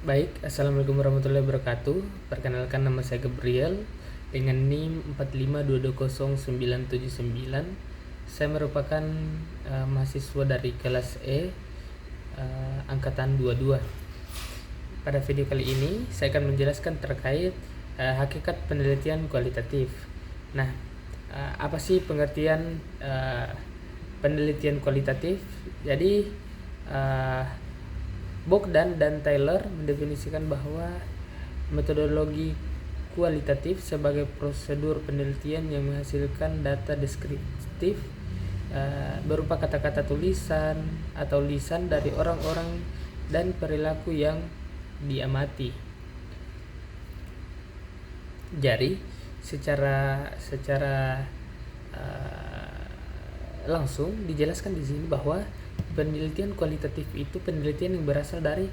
Baik, Assalamualaikum warahmatullahi wabarakatuh. Perkenalkan, nama saya Gabriel dengan NIM 4520979. Saya merupakan mahasiswa dari kelas E, angkatan 22. Pada video kali ini saya akan menjelaskan terkait hakikat penelitian kualitatif. Nah, apa sih pengertian penelitian kualitatif? Jadi Bogdan dan Taylor mendefinisikan bahwa metodologi kualitatif sebagai prosedur penelitian yang menghasilkan data deskriptif berupa kata-kata tulisan atau lisan dari orang-orang dan perilaku yang diamati. Jadi secara langsung dijelaskan di sini bahwa penelitian kualitatif itu penelitian yang berasal dari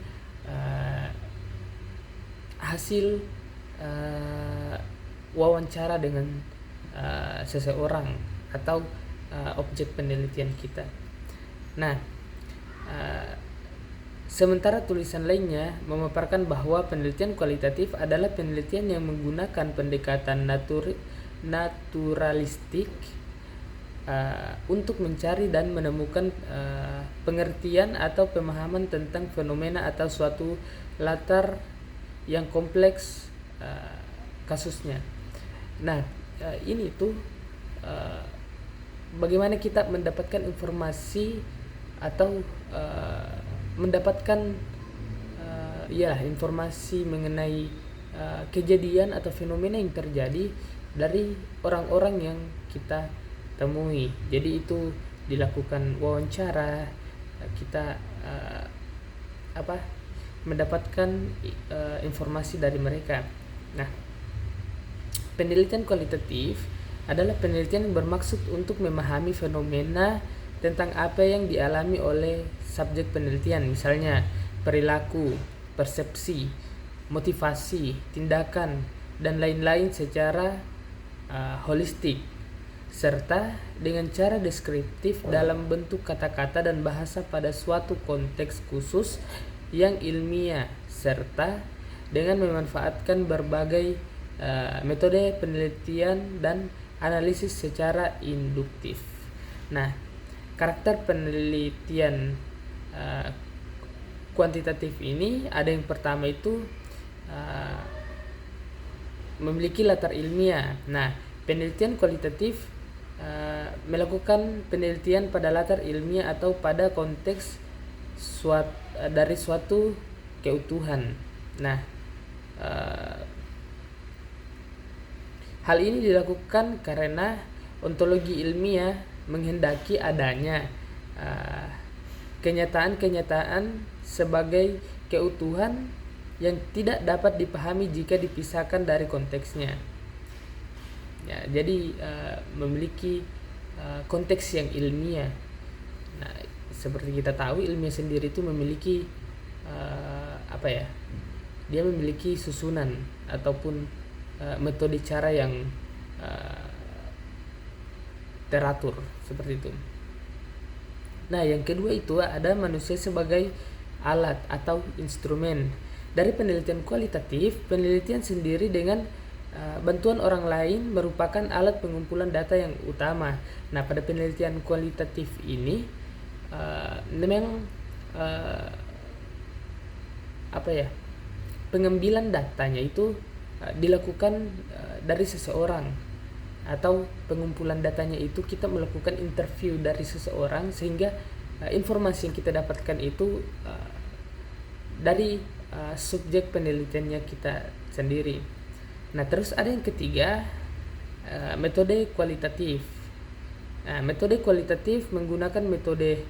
hasil wawancara dengan seseorang atau objek penelitian kita. Nah, sementara tulisan lainnya memaparkan bahwa penelitian kualitatif adalah penelitian yang menggunakan pendekatan naturalistik untuk mencari dan menemukan pengertian atau pemahaman tentang fenomena atau suatu latar yang kompleks kasusnya. Nah, ini tuh bagaimana kita mendapatkan informasi atau mendapatkan informasi mengenai kejadian atau fenomena yang terjadi dari orang-orang yang kita temui. Jadi itu dilakukan wawancara, kita mendapatkan informasi dari mereka. Nah, penelitian kualitatif adalah penelitian yang bermaksud untuk memahami fenomena tentang apa yang dialami oleh subjek penelitian, misalnya perilaku, persepsi, motivasi, tindakan, dan lain-lain secara holistik, serta dengan cara deskriptif dalam bentuk kata-kata dan bahasa pada suatu konteks khusus yang ilmiah, serta dengan memanfaatkan berbagai metode penelitian dan analisis secara induktif. Nah, karakter penelitian kuantitatif ini ada yang pertama itu memiliki latar ilmiah. Nah, penelitian kualitatif melakukan penelitian pada latar ilmiah atau pada konteks dari suatu keutuhan. Nah, hal ini dilakukan karena ontologi ilmiah menghendaki adanya kenyataan-kenyataan sebagai keutuhan yang tidak dapat dipahami jika dipisahkan dari konteksnya. Ya, jadi memiliki konteks yang ilmiah. Nah, seperti kita tahu, ilmiah sendiri itu memiliki dia memiliki susunan ataupun metode cara yang teratur seperti itu. Nah, yang kedua itu ada manusia sebagai alat atau instrumen. Dari penelitian kualitatif, penelitian sendiri dengan bantuan orang lain merupakan alat pengumpulan data yang utama. Nah, pada penelitian kualitatif ini memang pengambilan datanya itu dilakukan dari seseorang, atau pengumpulan datanya itu kita melakukan interview dari seseorang, sehingga informasi yang kita dapatkan itu dari subjek penelitiannya kita sendiri. Nah, terus ada yang ketiga, metode kualitatif. Nah, metode kualitatif menggunakan metode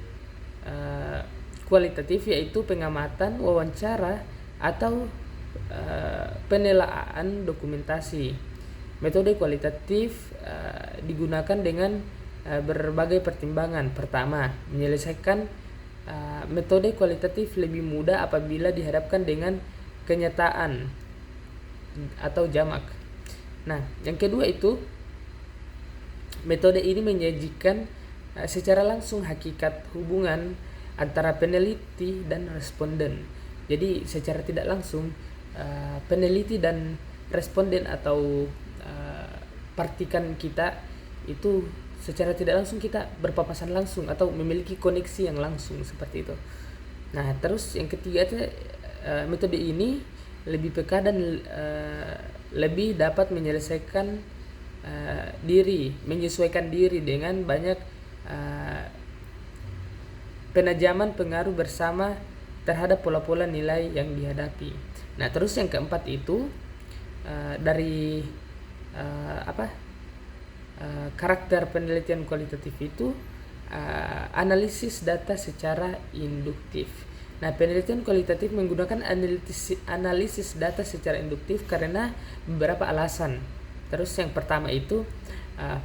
kualitatif, yaitu pengamatan, wawancara, atau penelaan dokumentasi. Metode kualitatif digunakan dengan berbagai pertimbangan. Pertama, menyelesaikan metode kualitatif lebih mudah apabila dihadapkan dengan kenyataan atau jamak. Nah, yang kedua itu, metode ini menyajikan secara langsung hakikat hubungan antara peneliti dan responden. Jadi secara tidak langsung peneliti dan responden atau partikan kita itu secara tidak langsung kita berpapasan langsung atau memiliki koneksi yang langsung seperti itu. Nah, terus yang ketiga itu metode ini lebih peka dan lebih dapat menyesuaikan diri dengan banyak penajaman pengaruh bersama terhadap pola-pola nilai yang dihadapi. Nah, terus yang keempat itu dari karakter penelitian kualitatif itu analisis data secara induktif. Nah, penelitian kualitatif menggunakan analisis data secara induktif karena beberapa alasan. Terus yang pertama itu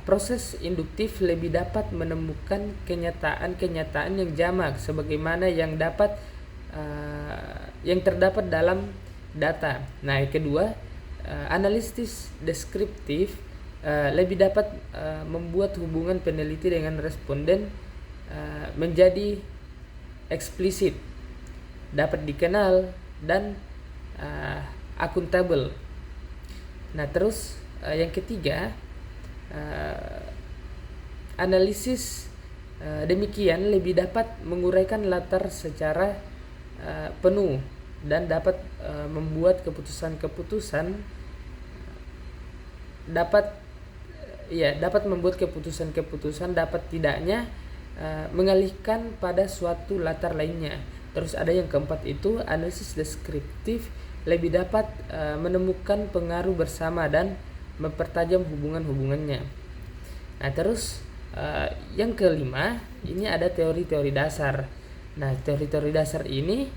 proses induktif lebih dapat menemukan kenyataan yang jamak sebagaimana yang terdapat dalam data. Nah, yang kedua, analisis deskriptif lebih dapat membuat hubungan peneliti dengan responden menjadi eksplisit, dapat dikenal dan akuntabel. Nah, terus yang ketiga, analisis demikian lebih dapat menguraikan latar secara penuh dan dapat membuat keputusan-keputusan dapat tidaknya mengalihkan pada suatu latar lainnya. Terus ada yang keempat itu analisis deskriptif lebih dapat menemukan pengaruh bersama dan mempertajam hubungan-hubungannya. Nah, terus yang kelima ini ada teori-teori dasar. Nah, teori-teori dasar ini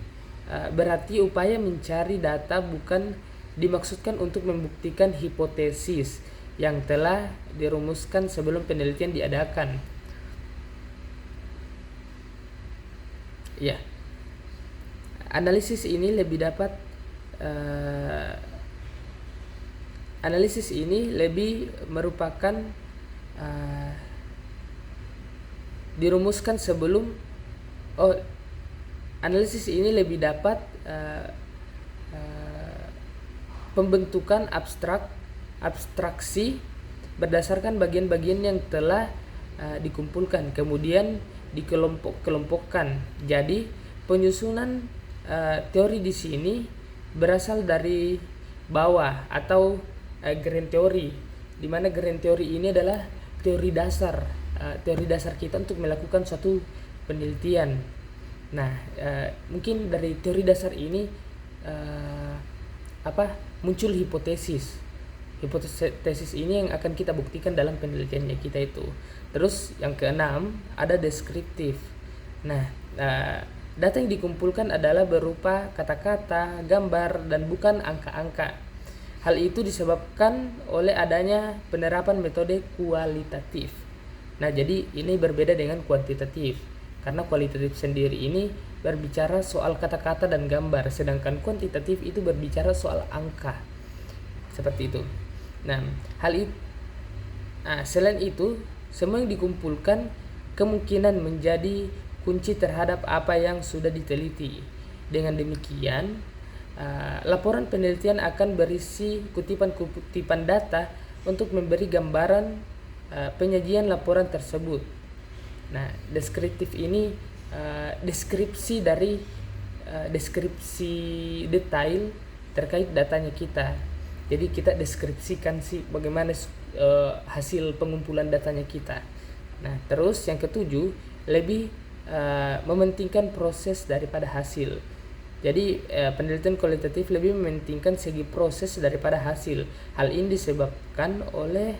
berarti upaya mencari data bukan dimaksudkan untuk membuktikan hipotesis yang telah dirumuskan sebelum penelitian diadakan. Ya, analisis ini merupakan dirumuskan sebelum analisis ini lebih dapat pembentukan abstraksi berdasarkan bagian-bagian yang telah dikumpulkan kemudian dikelompokkan. Jadi penyusunan teori di sini berasal dari bawah atau grand theory, di mana grand theory ini adalah teori dasar kita untuk melakukan suatu penelitian. Nah, mungkin dari teori dasar ini muncul hipotesis ini yang akan kita buktikan dalam penelitiannya kita itu. Terus yang keenam ada deskriptif. Nah, data yang dikumpulkan adalah berupa kata-kata, gambar, dan bukan angka-angka. Hal itu disebabkan oleh adanya penerapan metode kualitatif. Nah, jadi ini berbeda dengan kuantitatif. Karena kualitatif sendiri ini berbicara soal kata-kata dan gambar, sedangkan kuantitatif itu berbicara soal angka. Seperti itu. Nah, selain itu, semua yang dikumpulkan kemungkinan menjadi kunci terhadap apa yang sudah diteliti. Dengan demikian, laporan penelitian akan berisi kutipan-kutipan data untuk memberi gambaran penyajian laporan tersebut. Nah, deskriptif ini deskripsi detail terkait datanya kita. Jadi kita deskripsikan bagaimana hasil pengumpulan datanya kita. Nah, terus yang ketujuh lebih mementingkan proses daripada hasil. Jadi penelitian kualitatif lebih mementingkan segi proses daripada hasil. Hal ini disebabkan oleh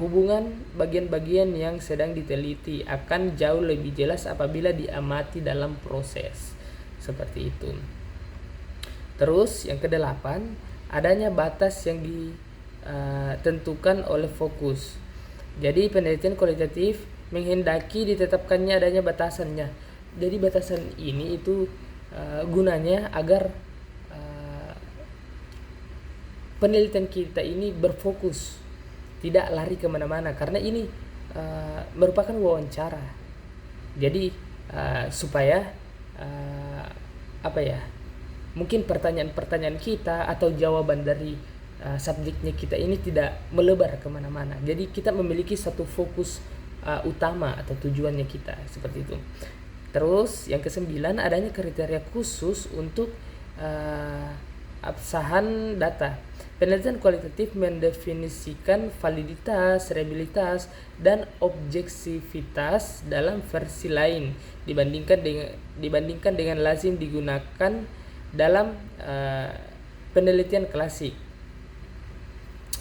hubungan bagian-bagian yang sedang diteliti akan jauh lebih jelas apabila diamati dalam proses. Seperti itu. Terus yang kedelapan, adanya batas yang ditentukan oleh fokus. Jadi penelitian kualitatif menghendaki ditetapkannya adanya batasannya. Jadi batasan ini itu gunanya agar penelitian kita ini berfokus, tidak lari kemana-mana, karena ini merupakan wawancara. Jadi supaya mungkin pertanyaan-pertanyaan kita atau jawaban dari subjeknya kita ini tidak melebar kemana-mana. Jadi kita memiliki satu fokus utama atau tujuannya kita, seperti itu. Terus yang ke-9, adanya kriteria khusus untuk absahan data. Penelitian kualitatif mendefinisikan validitas, reliabilitas, dan objektivitas dalam versi lain dibandingkan dengan lazim digunakan dalam penelitian klasik.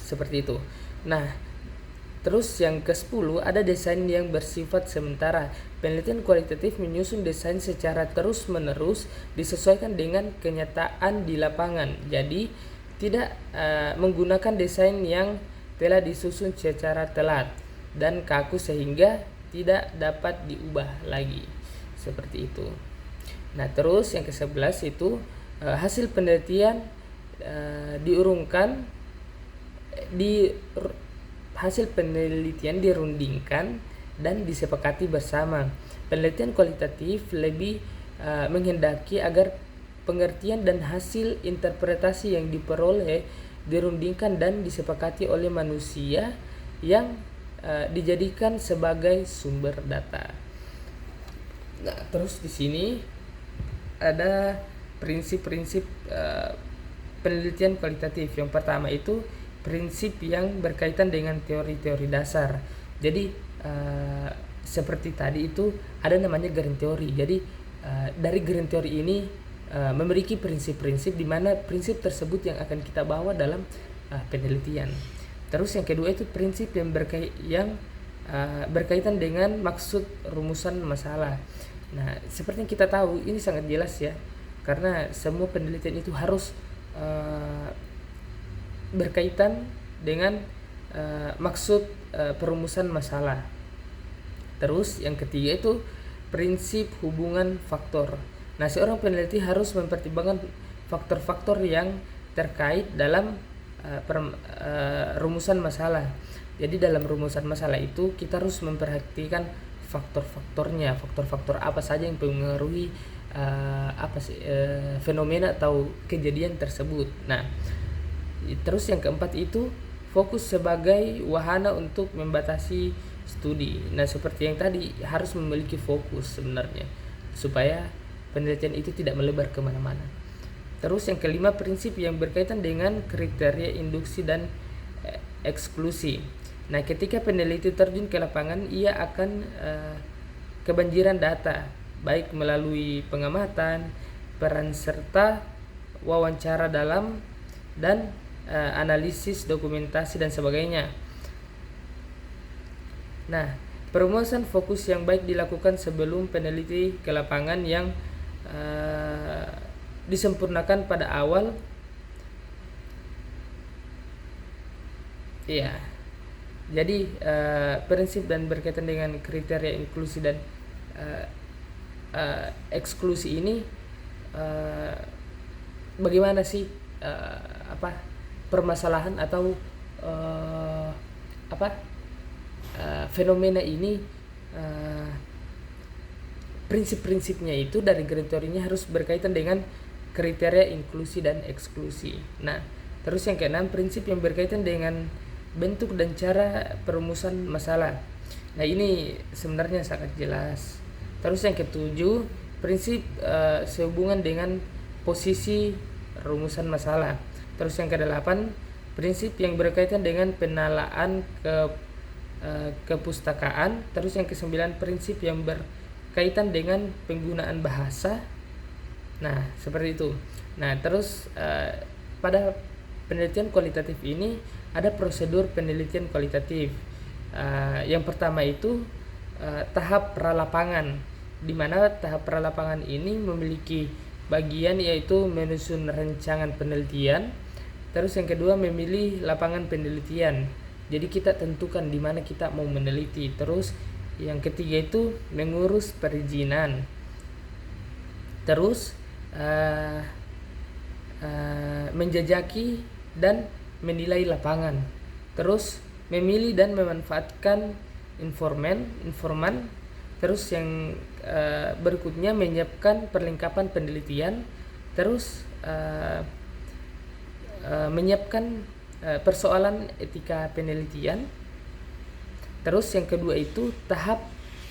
Seperti itu. Nah, terus yang ke-10, ada desain yang bersifat sementara. Penelitian kualitatif menyusun desain secara terus-menerus disesuaikan dengan kenyataan di lapangan. Jadi tidak menggunakan desain yang telah disusun secara telat dan kaku sehingga tidak dapat diubah lagi. Seperti itu. Nah, terus yang ke-11 itu hasil penelitian hasil penelitian dirundingkan dan disepakati bersama. Penelitian kualitatif lebih menghendaki agar pengertian dan hasil interpretasi yang diperoleh dirundingkan dan disepakati oleh manusia yang dijadikan sebagai sumber data. Nah, terus di sini ada prinsip-prinsip penelitian kualitatif. Yang pertama itu prinsip yang berkaitan dengan teori-teori dasar. Jadi seperti tadi itu ada namanya grand teori. Jadi dari grand teori ini memiliki prinsip-prinsip di mana prinsip tersebut yang akan kita bawa dalam penelitian. Terus yang kedua itu prinsip yang berkaitan dengan maksud rumusan masalah. Nah, seperti yang kita tahu ini sangat jelas ya, karena semua penelitian itu harus berkaitan dengan maksud perumusan masalah. Terus yang ketiga itu prinsip hubungan faktor. Nah, seorang peneliti harus mempertimbangkan faktor-faktor yang terkait dalam rumusan masalah. Jadi dalam rumusan masalah itu kita harus memperhatikan faktor-faktornya, faktor-faktor apa saja yang mempengaruhi fenomena atau kejadian tersebut. Nah, terus yang keempat itu fokus sebagai wahana untuk membatasi studi. Nah, seperti yang tadi harus memiliki fokus sebenarnya supaya penelitian itu tidak melebar kemana-mana. Terus yang kelima, prinsip yang berkaitan dengan kriteria induksi dan eksklusi. Nah, ketika peneliti terjun ke lapangan, ia akan kebanjiran data, baik melalui pengamatan, peran serta, wawancara dalam, dan analisis dokumentasi dan sebagainya. Nah, perumusan fokus yang baik dilakukan sebelum peneliti ke lapangan yang disempurnakan pada awal. Iya. Jadi prinsip dan berkaitan dengan kriteria inklusi dan eksklusi ini bagaimana sih permasalahan atau fenomena ini, prinsip-prinsipnya itu dari grand teorinya harus berkaitan dengan kriteria inklusi dan eksklusi. Nah, terus yang keenam, prinsip yang berkaitan dengan bentuk dan cara perumusan masalah. Nah, ini sebenarnya sangat jelas. Terus yang ketujuh, prinsip sehubungan dengan posisi rumusan masalah. Terus yang kedelapan, prinsip yang berkaitan dengan penalaan kepustakaan. Terus yang kesembilan, prinsip yang berkaitan dengan penggunaan bahasa. Nah, seperti itu. Nah, terus pada penelitian kualitatif ini ada prosedur penelitian kualitatif. Yang pertama itu tahap pralapangan, di mana tahap pralapangan ini memiliki bagian yaitu menyusun rancangan penelitian. Terus yang kedua, memilih lapangan penelitian. Jadi kita tentukan di mana kita mau meneliti. Terus yang ketiga itu mengurus perizinan. Terus menjajaki dan menilai lapangan. Terus memilih dan memanfaatkan informan. Terus yang berikutnya menyiapkan perlengkapan penelitian. terus menyiapkan persoalan etika penelitian. Terus yang kedua itu tahap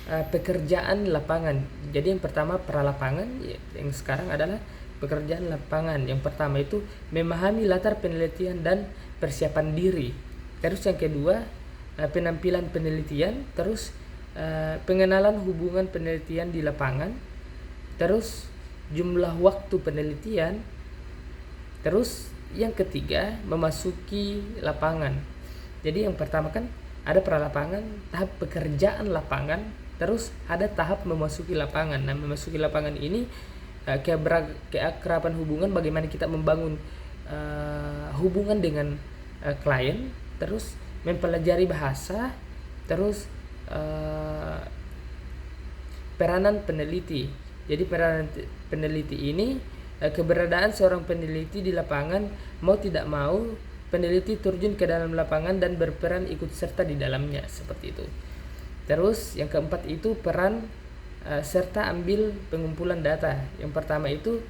pekerjaan lapangan. Jadi yang pertama pralapangan, yang sekarang adalah pekerjaan lapangan. Yang pertama itu memahami latar penelitian dan persiapan diri. Terus yang kedua penampilan penelitian. Terus pengenalan hubungan penelitian di lapangan. Terus jumlah waktu penelitian. Terus yang ketiga memasuki lapangan. Jadi yang pertama kan ada pralapangan, tahap pekerjaan lapangan, terus ada tahap memasuki lapangan. Nah, memasuki lapangan ini keakraban hubungan, bagaimana kita membangun hubungan dengan klien, terus mempelajari bahasa, terus peranan peneliti. Jadi peranan peneliti ini keberadaan seorang peneliti di lapangan, mau tidak mau peneliti terjun ke dalam lapangan dan berperan ikut serta di dalamnya, seperti itu. Terus yang keempat itu peran serta ambil pengumpulan data. Yang pertama itu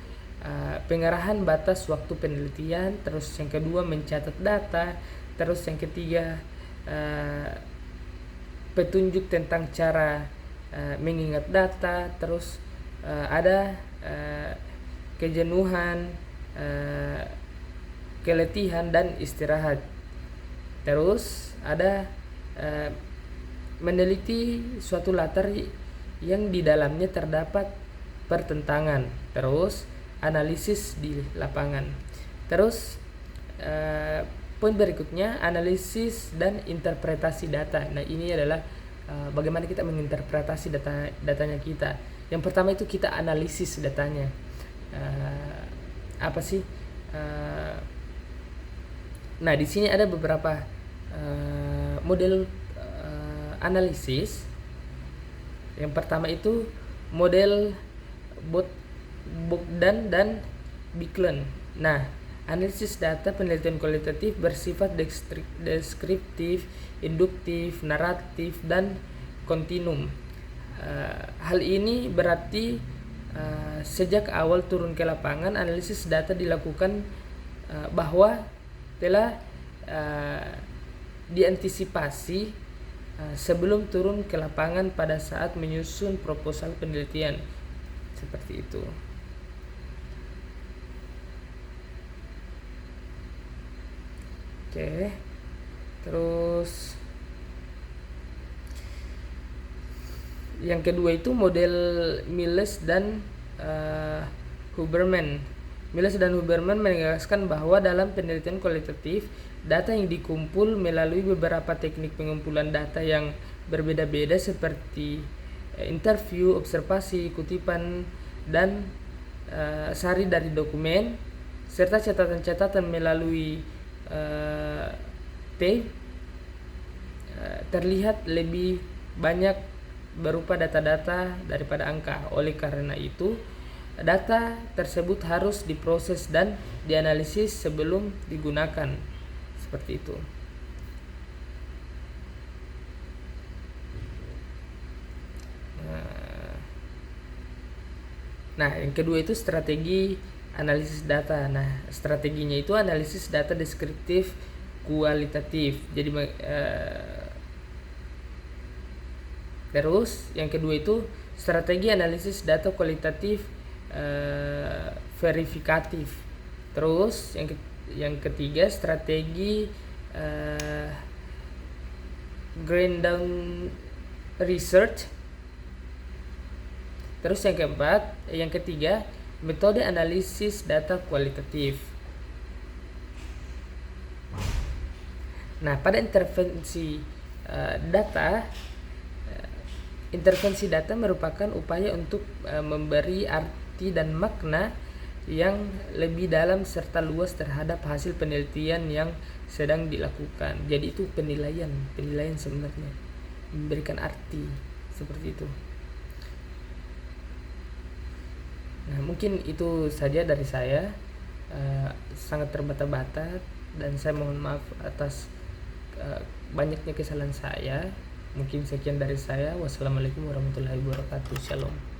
pengarahan batas waktu penelitian. Terus yang kedua mencatat data. Terus yang ketiga petunjuk tentang cara mengingat data. Terus ada kejenuhan, keletihan dan istirahat. Terus ada meneliti suatu latar yang di dalamnya terdapat pertentangan. Terus analisis di lapangan. Terus poin berikutnya analisis dan interpretasi data. Nah, ini adalah bagaimana kita menginterpretasi datanya kita. Yang pertama itu kita analisis datanya. Apa sih? Nah, di sini ada beberapa model analisis. Yang pertama itu model Bogdan dan Bicklin. Nah, analisis data penelitian kualitatif bersifat deskriptif, induktif, naratif, dan kontinum. Hal ini berarti sejak awal turun ke lapangan, analisis data dilakukan bahwa telah diantisipasi sebelum turun ke lapangan pada saat menyusun proposal penelitian, seperti itu. Oke, terus yang kedua itu model Miles dan Huberman. Miles dan Huberman menegaskan bahwa dalam penelitian kualitatif, data yang dikumpul melalui beberapa teknik pengumpulan data yang berbeda-beda seperti interview, observasi, kutipan, dan sari dari dokumen, serta catatan-catatan melalui tape, terlihat lebih banyak berupa data-data daripada angka. Oleh karena itu, data tersebut harus diproses dan dianalisis sebelum digunakan, seperti itu. Nah, yang kedua itu strategi analisis data. Nah, strateginya itu analisis data deskriptif kualitatif. Jadi terus yang kedua itu strategi analisis data kualitatif verifikatif. Terus yang ketiga strategi grind down research. Terus yang ketiga metode analisis data kualitatif. Nah, pada intervensi data merupakan upaya untuk memberi arti dan makna yang lebih dalam serta luas terhadap hasil penelitian yang sedang dilakukan. Jadi itu penilaian sebenarnya, memberikan arti, seperti itu. Nah, mungkin itu saja dari saya, sangat terbata-bata dan saya mohon maaf atas banyaknya kesalahan saya. Mungkin sekian dari saya. Wassalamualaikum warahmatullahi wabarakatuh. Shalom.